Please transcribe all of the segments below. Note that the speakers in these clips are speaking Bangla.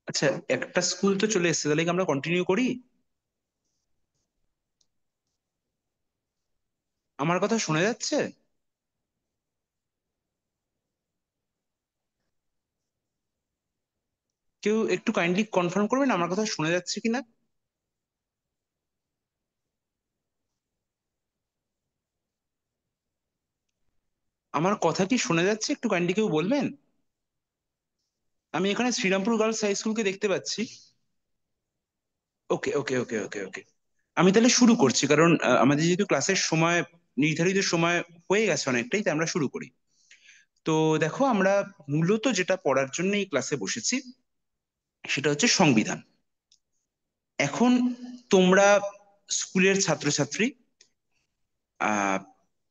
আচ্ছা, একটা স্কুল তো চলে এসেছে, তাহলে কি আমরা কন্টিনিউ করি? আমার কথা শোনা যাচ্ছে? কেউ একটু কাইন্ডলি কনফার্ম করবেন আমার কথা শোনা যাচ্ছে কিনা। আমার কথা কি শোনা যাচ্ছে? একটু কাইন্ডলি কেউ বলবেন। আমি এখানে শ্রীরামপুর গার্লস হাই স্কুলকে দেখতে পাচ্ছি। ওকে, ওকে, ওকে, ওকে, ওকে। আমি তাহলে শুরু করছি, কারণ আমাদের যেহেতু ক্লাসের সময়, নির্ধারিত সময় হয়ে গেছে অনেকটাই, তাই আমরা শুরু করি। তো দেখো, আমরা মূলত যেটা পড়ার জন্য এই ক্লাসে বসেছি সেটা হচ্ছে সংবিধান। এখন তোমরা স্কুলের ছাত্রছাত্রী। আহ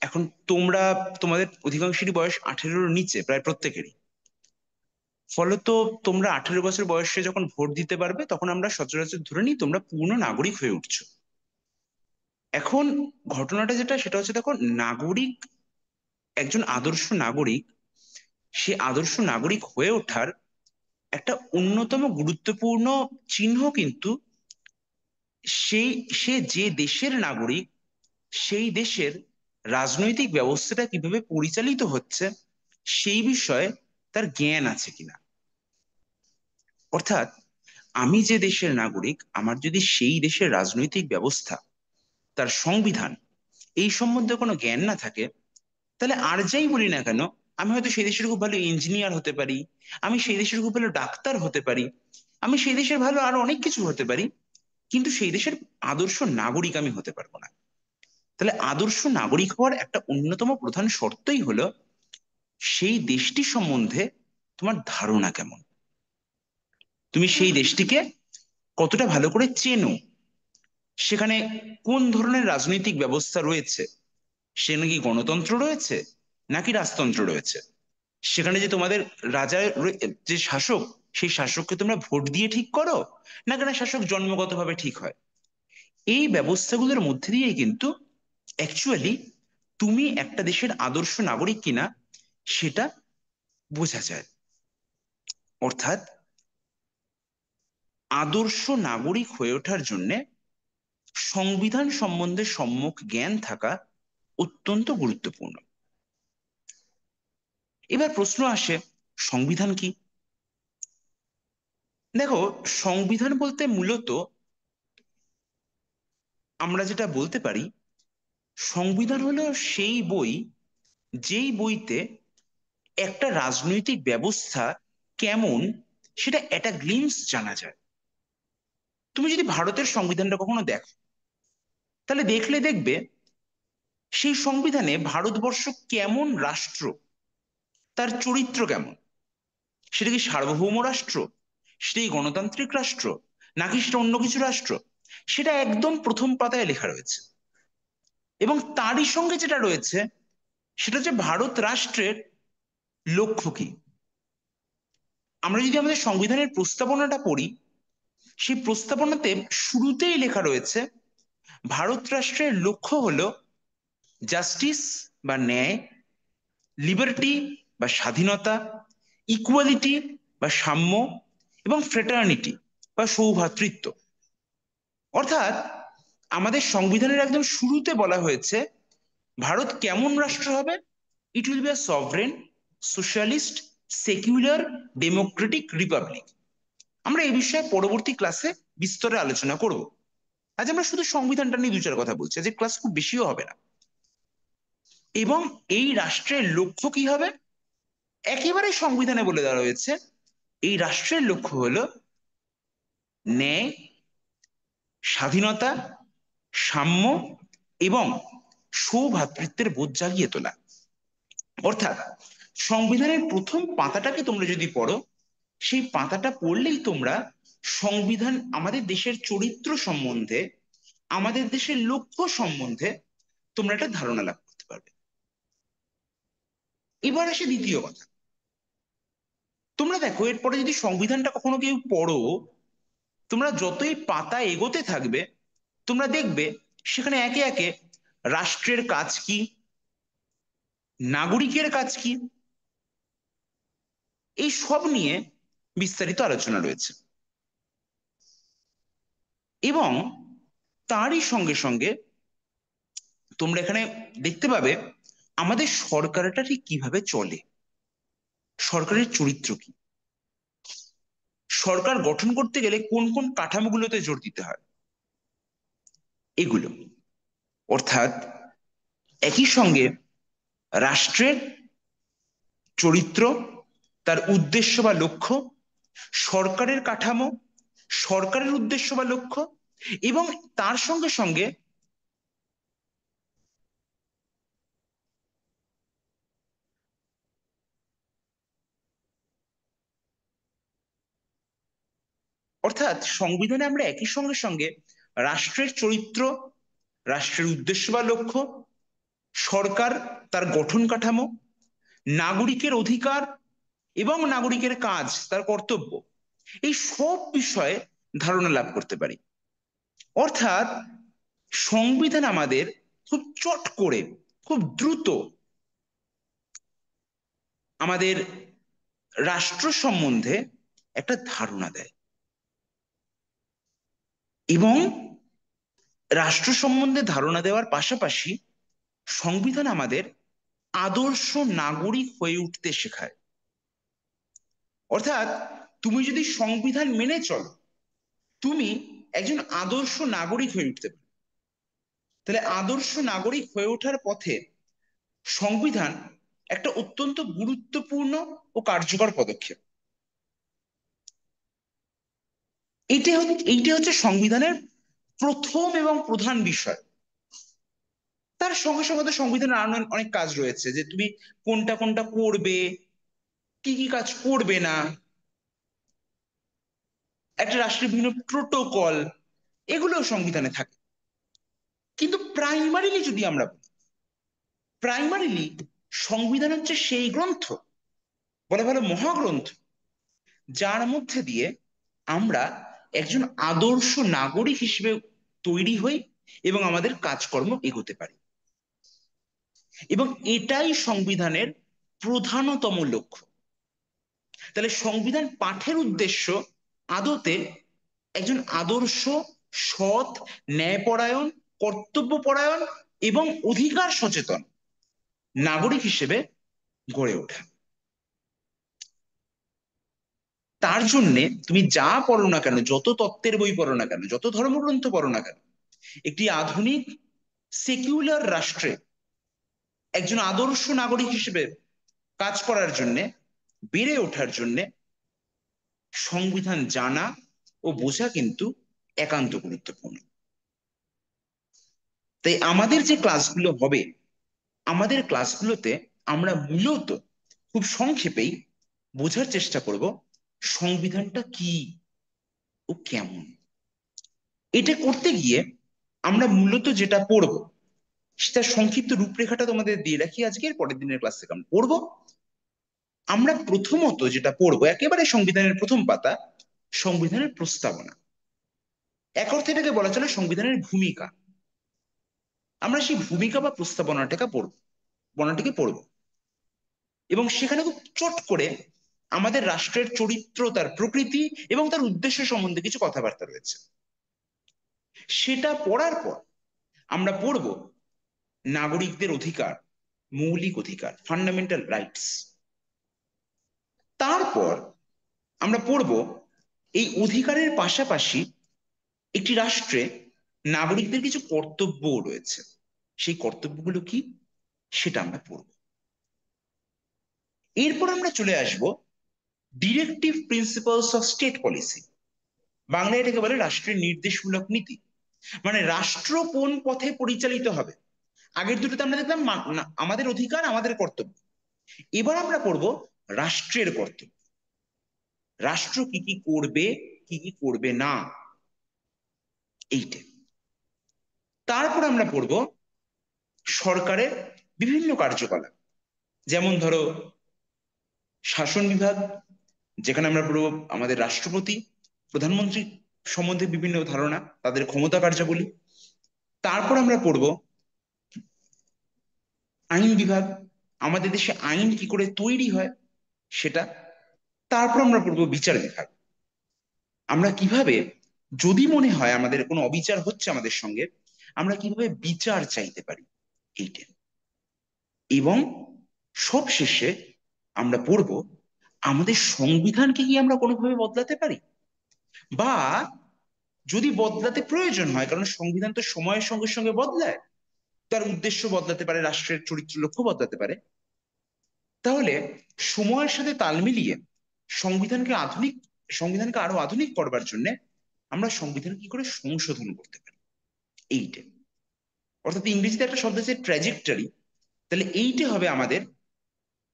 এখন তোমরা, তোমাদের অধিকাংশেরই বয়স 18-র নিচে, প্রায় প্রত্যেকেরই। ফলত তোমরা 18 বছর বয়সে যখন ভোট দিতে পারবে, তখন আমরা সচরাচর ধরে নিই তোমরা পূর্ণ নাগরিক হয়ে উঠছো। এখন ঘটনাটা যেটা, সেটা হচ্ছে, দেখো, নাগরিক, একজন আদর্শ নাগরিক, সে আদর্শ নাগরিক হয়ে ওঠার একটা অন্যতম গুরুত্বপূর্ণ চিহ্ন কিন্তু সেই, সে যে দেশের নাগরিক, সেই দেশের রাজনৈতিক ব্যবস্থাটা কিভাবে পরিচালিত হচ্ছে সেই বিষয়ে তার জ্ঞান আছে কিনা। অর্থাৎ, আমি যে দেশের নাগরিক, আমার যদি সেই দেশের রাজনৈতিক ব্যবস্থা, তার সংবিধান, এই সম্বন্ধে কোনো জ্ঞান না থাকে, তাহলে আর যাই বলি না কেন, আমি হয়তো সেই দেশের খুব ভালো ইঞ্জিনিয়ার হতে পারি, আমি সেই দেশের খুব ভালো ডাক্তার হতে পারি, আমি সেই দেশের ভালো আরো অনেক কিছু হতে পারি, কিন্তু সেই দেশের আদর্শ নাগরিক আমি হতে পারবো না। তাহলে আদর্শ নাগরিক হওয়ার একটা অন্যতম প্রধান শর্তই হলো সেই দেশটি সম্বন্ধে তোমার ধারণা কেমন, তুমি সেই দেশটিকে কতটা ভালো করে চেনো, সেখানে কোন ধরনের রাজনৈতিক ব্যবস্থা রয়েছে, সেখানে কি গণতন্ত্র রয়েছে নাকি রাজতন্ত্র রয়েছে, সেখানে যে তোমাদের যে শাসক, সেই শাসককে তোমরা ভোট দিয়ে ঠিক করো, না কেন শাসক জন্মগতভাবে ঠিক হয়। এই ব্যবস্থাগুলোর মধ্যে দিয়ে কিন্তু অ্যাকচুয়ালি তুমি একটা দেশের আদর্শ নাগরিক কিনা সেটা বোঝা যায়। অর্থাৎ, আদর্শ নাগরিক হয়ে ওঠার জন্য সংবিধান সম্বন্ধে সম্যক জ্ঞান থাকা অত্যন্ত গুরুত্বপূর্ণ। এবার প্রশ্ন আসে, সংবিধান কি? দেখো, সংবিধান বলতে মূলত আমরা যেটা বলতে পারি, সংবিধান হলো সেই বই, যেই বইতে একটা রাজনৈতিক ব্যবস্থা কেমন সেটা একটা গ্লিমস জানা যায়। তুমি যদি ভারতের সংবিধানটা কখনো দেখো, তাহলে দেখবে সেই সংবিধানে ভারতবর্ষ কেমন রাষ্ট্র, তার চরিত্র কেমন, সেটা কি সার্বভৌম রাষ্ট্র, সেটা কি গণতান্ত্রিক রাষ্ট্র, নাকি সেটা অন্য কিছু রাষ্ট্র, সেটা একদম প্রথম পাতায় লেখা রয়েছে। এবং তারই সঙ্গে যেটা রয়েছে সেটা হচ্ছে ভারত রাষ্ট্রের লক্ষ্য কি। আমরা যদি আমাদের সংবিধানের প্রস্তাবনাটা পড়ি, সেই প্রস্তাবনাতে শুরুতেই লেখা রয়েছে ভারত রাষ্ট্রের লক্ষ্য হলো জাস্টিস বা ন্যায়, লিবার্টি বা স্বাধীনতা, ইকুয়ালিটি বা সাম্য, এবং ফ্রেটার্নিটি বা সৌভ্রাতৃত্ব। অর্থাৎ, আমাদের সংবিধানের একদম শুরুতে বলা হয়েছে ভারত কেমন রাষ্ট্র হবে। It will be a sovereign, socialist, secular, Democratic Republic. আমরা এই বিষয়ে পরবর্তী ক্লাসে বিস্তরে আলোচনা করব। আজ আমরা শুধু সংবিধানটা নিয়ে দু চার কথা বলছি, আজ ক্লাস খুব বেশিও হবে না। এবং এই রাষ্ট্রের লক্ষ্য কি হবে, একেবারে সংবিধানে বলে দেওয়া রয়েছে এই রাষ্ট্রের লক্ষ্য হলো ন্যায়, স্বাধীনতা, সাম্য এবং সৌভ্রাতৃত্বের বোধ জাগিয়ে তোলা। অর্থাৎ, সংবিধানের প্রথম পাতাটাকে তোমরা যদি পড়ো, সেই পাতাটা পড়লেই তোমরা সংবিধান, আমাদের দেশের চরিত্র সম্বন্ধে, আমাদের দেশের লক্ষ্য সম্বন্ধে তোমরা একটা ধারণা লাভ করতে পারবে। এবার আসে দ্বিতীয় কথা। তোমরা দেখো, এরপরে যদি সংবিধানটা কখনো কেউ পড়ো, তোমরা যতই পাতা এগোতে থাকবে, তোমরা দেখবে সেখানে একে একে রাষ্ট্রের কাজ কি, নাগরিকের কাজ কি, এই সব নিয়ে বিস্তারিত আলোচনা রয়েছে। এবং তারই সঙ্গে সঙ্গে তোমরা এখানে দেখতে পাবে আমাদের সরকারটা ঠিক কিভাবে চলে, সরকারের চরিত্র কি, সরকার গঠন করতে গেলে কোন কোন কাঠামোগুলোতে জোর দিতে হয়, এগুলো। অর্থাৎ একই সঙ্গে রাষ্ট্রের চরিত্র, তার উদ্দেশ্য বা লক্ষ্য, সরকারের কাঠামো, সরকারের উদ্দেশ্য বা লক্ষ্য, এবং তার সঙ্গে সঙ্গে অর্থাৎ সংবিধানে আমরা একই সঙ্গে সঙ্গে রাষ্ট্রের চরিত্র, রাষ্ট্রের উদ্দেশ্য বা লক্ষ্য, সরকার তার গঠন কাঠামো, নাগরিকের অধিকার এবং নাগরিকের কাজ তার কর্তব্য, এই সব বিষয়ে ধারণা লাভ করতে পারি। অর্থাৎ সংবিধান আমাদের খুব চট করে, খুব দ্রুত আমাদের রাষ্ট্র সম্বন্ধে একটা ধারণা দেয়, এবং রাষ্ট্র সম্বন্ধে ধারণা দেওয়ার পাশাপাশি সংবিধান আমাদের আদর্শ নাগরিক হয়ে উঠতে শেখায়। অর্থাৎ তুমি যদি সংবিধান মেনে চলো, তুমি একজন আদর্শ নাগরিক হয়ে উঠতে পারো। তাহলে আদর্শ নাগরিক হয়ে ওঠার পথে সংবিধান একটা অত্যন্ত গুরুত্বপূর্ণ ও কার্যকর পদক্ষেপ। এইটা হচ্ছে সংবিধানের প্রথম এবং প্রধান বিষয়। তার সঙ্গে সঙ্গে তো সংবিধানের আরো অনেক কাজ রয়েছে, যে তুমি কোনটা কোনটা করবে, কি কি কাজ করবে না, একটা রাষ্ট্রের বিভিন্ন প্রোটোকল, এগুলো সংবিধানে থাকে। কিন্তু প্রাইমারিলি যদি আমরা বলি, প্রাইমারিলি সংবিধান হচ্ছে সেই গ্রন্থ, বলা ভালো মহাগ্রন্থ, যার মধ্যে দিয়ে আমরা একজন আদর্শ নাগরিক হিসেবে তৈরি হই এবং আমাদের কাজকর্ম এগোতে পারি। এবং এটাই সংবিধানের প্রধানতম লক্ষ্য। তাহলে সংবিধান পাঠের উদ্দেশ্য আদতে একজন আদর্শ, সৎ, ন্যায়পরায়ণ, কর্তব্যপরায়ণ এবং অধিকার সচেতন নাগরিক হিসেবে গড়ে ওঠা। তার জন্যে তুমি যা পড়ো না কেন, যত তত্ত্বের বই পড়ো না কেন, যত ধর্মগ্রন্থ পড়ো না কেন, একটি আধুনিক সেকুলার রাষ্ট্রে একজন আদর্শ নাগরিক হিসেবে কাজ করার জন্যে, বেড়ে ওঠার জন্যে সংবিধান জানা ও বোঝা কিন্তু একান্ত গুরুত্বপূর্ণ। তাই আমাদের যে ক্লাসগুলো হবে, আমাদের ক্লাসগুলোতে আমরা মূলত খুব সংক্ষেপেই বোঝার চেষ্টা করব সংবিধানটা কি ও কেমন। এটা করতে গিয়ে আমরা মূলত যেটা পড়ব, সেটা সংক্ষিপ্ত রূপরেখাটা তোমাদের দিয়ে রাখি, আজকের পরের দিনের ক্লাস থেকে আমরা পড়বো। আমরা প্রথমত যেটা পড়বো, একেবারে সংবিধানের প্রথম পাতা, সংবিধানের প্রস্তাবনা। এক অর্থে এটাকে বলা চলে সংবিধানের ভূমিকা। আমরা সেই ভূমিকা বা প্রস্তাবনাটাকে পড়বো, বর্ণনাটিকে পড়বো, এবং সেখানে খুব চট করে আমাদের রাষ্ট্রের চরিত্র, তার প্রকৃতি এবং তার উদ্দেশ্য সম্বন্ধে কিছু কথাবার্তা রয়েছে। সেটা পড়ার পর আমরা পড়ব নাগরিকদের অধিকার, মৌলিক অধিকার, ফান্ডামেন্টাল রাইটস। তারপর আমরা পড়ব এই অধিকারের পাশাপাশি একটি রাষ্ট্রে নাগরিকদের কিছু কর্তব্যও রয়েছে। সেই কর্তব্যগুলো কি, সেটা আমরা পড়ব। এরপর আমরা চলে আসব directive principles of state policy. বাংলায় এটাকে বলে রাষ্ট্রের নির্দেশমূলক নীতি। মানে রাষ্ট্র কোন পথে পরিচালিত হবে। আগের দুটোতে আমরা দেখলাম আমাদের অধিকার, আমাদের কর্তব্য। এবার আমরা পড়ব রাষ্ট্রের কর্তব্য, রাষ্ট্র কি কি করবে, কি কি করবে না, এইটা। তারপর আমরা পড়ব সরকারের বিভিন্ন কার্যকলাপ, যেমন ধরো শাসন বিভাগ, যেখানে আমরা পড়ব আমাদের রাষ্ট্রপতি, প্রধানমন্ত্রী সম্বন্ধে বিভিন্ন ধারণা, তাদের ক্ষমতা কার্যাবলী। তারপর আমরা পড়ব আইন বিভাগ, আমাদের দেশে আইন কি করে তৈরি হয় সেটা। তারপর আমরা পড়ব বিচার বিভাগ, আমরা কিভাবে যদি মনে হয় আমাদের কোনো অবিচার হচ্ছে আমাদের সঙ্গে, আমরা কিভাবে বিচার চাইতে পারি, এইটা। এবং সবশেষে আমরা পড়ব, আমাদের সংবিধানকে কি আমরা কোনোভাবে বদলাতে পারি, বা যদি বদলাতে প্রয়োজন হয়, কারণ সংবিধান তো সময়ের সঙ্গে সঙ্গে বদলায়, তার উদ্দেশ্য বদলাতে পারে, রাষ্ট্রের চরিত্র লক্ষ্য বদলাতে পারে, তাহলে সময়ের সাথে তাল মিলিয়ে সংবিধানকে আধুনিক সংবিধানকে আরো আধুনিক করবার জন্য আমরা সংবিধান কি করে সংশোধন করতে পারি, এইটা। অর্থাৎ ইংরেজিতে একটা শব্দ আছে ট্র্যাজেক্টরি। তাহলে এইটা হবে আমাদের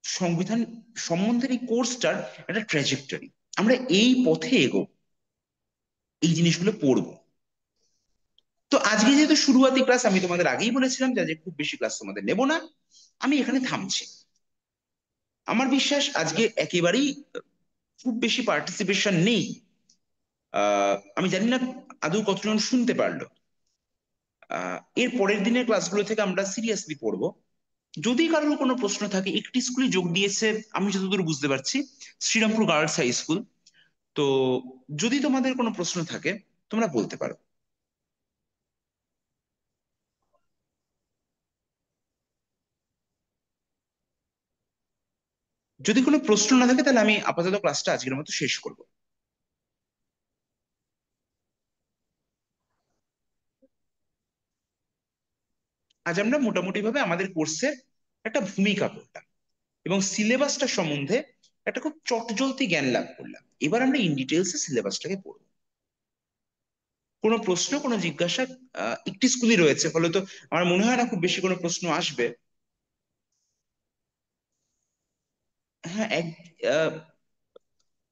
সংবিধান সম্বন্ধের এই কোর্সটার একটা ট্র্যাজেক্টরি। আমরা এই পথে এগো, এই জিনিসগুলো পড়বো। তো আজকে যেহেতু শুরুয়াতি ক্লাস, আমি তোমাদের আগেই বলেছিলাম যে আজকে খুব বেশি ক্লাস তোমাদের নেব না, আমি এখানে থামছি। আমার বিশ্বাস আজকে একেবারেই খুব বেশি পার্টিসিপেশন নেই। আমি জানি না আদৌ কতজন শুনতে পারলো। এর পরের দিনের ক্লাসগুলো থেকে আমরা সিরিয়াসলি পড়বো। যদি কারোর কোনো প্রশ্ন থাকে, একটি স্কুলে যোগ দিয়েছে আমি যতদূর বুঝতে পারছি, শ্রীরামপুর গার্লস হাই স্কুল। তো যদি তোমাদের কোনো প্রশ্ন থাকে, তোমরা বলতে পারো। যদি কোনো প্রশ্ন না থাকে, তাহলে আমি আপাতত ক্লাসটা আজকের মতো শেষ করব। আজ আমরা মোটামুটি ভাবে আমাদের কোর্সের একটা ভূমিকা পড়লাম এবং সিলেবাসটা সম্বন্ধে একটা খুব চটজলদি জ্ঞান লাভ করলাম। এবার আমরা ইন ডিটেলসে সিলেবাসটাকে পড়বো। কোনো প্রশ্ন, কোনো জিজ্ঞাসা? একটি স্কুলই রয়েছে, ফলে তো আমার মনে হয় না খুব বেশি কোনো প্রশ্ন আসবে। হ্যাঁ, আহ,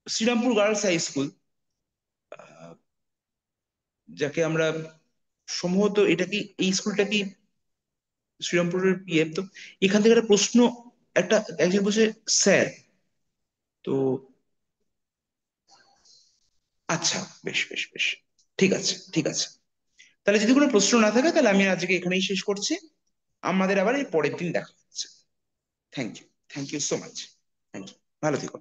শ্রীরামপুর গার্লস হাই স্কুল, যাকে আমরা সম্ভবত, এটা কি, এই স্কুলটা কি শ্রীরামপুরের ইয়ে? তো এখান থেকে একটা প্রশ্ন, একটা একজন বলছে স্যার। তো আচ্ছা, বেশ বেশ বেশ, ঠিক আছে ঠিক আছে। তাহলে যদি কোনো প্রশ্ন না থাকে, তাহলে আমি আজকে এখানেই শেষ করছি। আমাদের আবার এর পরের দিন দেখা হচ্ছে। Thank you, thank you so much. Thank you, ভালো থেকো।